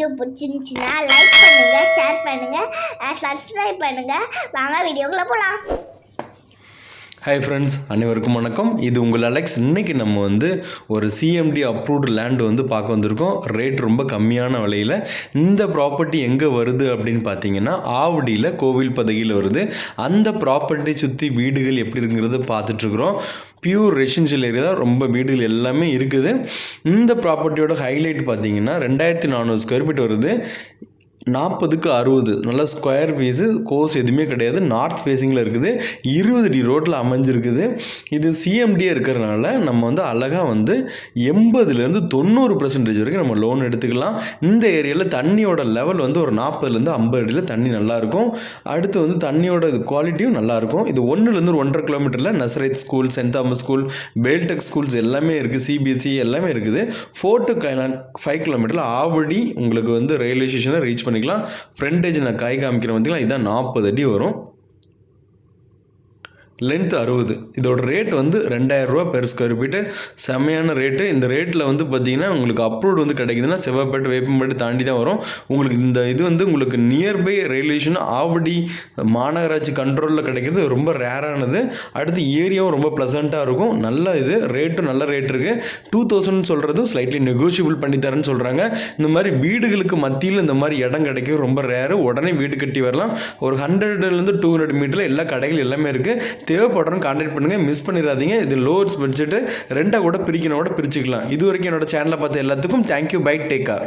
Video பிடிச்சிருந்துச்சுன்னா like பண்ணுங்கள், share பண்ணுங்கள், சப்ஸ்கிரைப் பண்ணுங்கள். வாங்க வீடியோக்குள்ளே போகலாம். ஹாய் ஃப்ரெண்ட்ஸ், அனைவருக்கும் வணக்கம். இது உங்கள் அலெக்ஸ். இன்றைக்கி நம்ம ஒரு சிஎம்டி அப்ரூவ்டு லேண்டு பார்க்க வந்திருக்கோம். ரேட் ரொம்ப கம்மியான விலையில். இந்த ப்ராப்பர்ட்டி எங்கே வருது அப்படின்னு பார்த்தீங்கன்னா, ஆவடியில் கோவில் பதகியில் வருது. அந்த ப்ராப்பர்ட்டி சுற்றி வீடுகள் எப்படி இருக்குங்கிறத பார்த்துட்ருக்குறோம். பியூர் ரெசிடென்ஷியல் ஏரியா தான், ரொம்ப வீடுகள் எல்லாமே இருக்குது. இந்த ப்ராப்பர்ட்டியோட ஹைலைட் பார்த்தீங்கன்னா 2400 ஸ்கொயர் ஃபீட் வருது. 40க்கு 60 நல்ல ஸ்கொயர் பீஸு, கோர்ஸ் எதுவுமே கிடையாது. நார்த் ஃபேஸிங்கில் இருக்குது. 20 அடி ரோட்டில் அமைஞ்சிருக்குது. இது சிஎம்டியாக இருக்கிறதுனால நம்ம அழகாக 80லேருந்து 90% வரைக்கும் நம்ம லோன் எடுத்துக்கலாம். இந்த ஏரியாவில் தண்ணியோட லெவல் ஒரு 40லேருந்து 50 அடியில் தண்ணி நல்லாயிருக்கும். அடுத்து தண்ணியோட குவாலிட்டியும் நல்லாயிருக்கும். இது 1லேருந்து 1.5 கிலோமீட்டரில் Nazareth school, Saint Thomas school, பெல்டெக் ஸ்கூல்ஸ் எல்லாமே இருக்குது. சிபிஎஸ்சி எல்லாமே இருக்குது. 4 to 5 கிலோமீட்டரில் ஆவடி உங்களுக்கு ரயில்வே ஸ்டேஷனை ரீச் பண்ணிக்கலாம். ஃப்ரண்டேஜ் நான் காய் காமிக்கிறேன் பார்த்தீங்களா, இதுதான் 40 அடி வரும். லென்த் 60. இதோட ரேட் 2000 ரூபா பெர் ஸ்கொயர் ஃபீட்டு. செம்மையான ரேட்டு. இந்த ரேட்டில் பார்த்தீங்கன்னா உங்களுக்கு அப்ரூவ்டு கிடைக்குதுன்னா செவ்வாய்ப்பேட்டை, வேப்பம்பேட்டை தாண்டி தான் வரும். உங்களுக்கு இந்த இது உங்களுக்கு நியர்பை ரயில்வே ஸ்டேஷன் ஆவடி மாநகராட்சி கண்ட்ரோலில் கிடைக்கிறது ரொம்ப ரேரானது. அடுத்து ஏரியாவும் ரொம்ப ப்ளசண்ட்டாக இருக்கும். நல்ல இது ரேட்டும் நல்ல ரேட் இருக்குது. 2000 சொல்கிறது ஸ்லைட்லி நெகோஷியபிள் பண்ணி தரேன்னு சொல்கிறாங்க. இந்த மாதிரி வீடுகளுக்கு மத்தியில் இந்த மாதிரி இடம் கிடைக்கும் ரொம்ப ரேரு. உடனே வீடு கட்டி வரலாம். ஒரு 100லேருந்து 200 மீட்டரில் எல்லா கடைகள் எல்லாமே இருக்குது. தேவைப்படுறோம் கான்டாக்ட் பண்ணுங்கள், மிஸ் பண்ணிடாதீங்க. இது லோவர்ஸ் பட்ஜெட்டு, ரெண்டாக கூட பிரிக்கணும் கூட பிரிச்சுக்கலாம். இது வரைக்கும் என்னோட சேனலை பார்த்த எல்லாத்துக்கும் தேங்க்யூ. By, take care.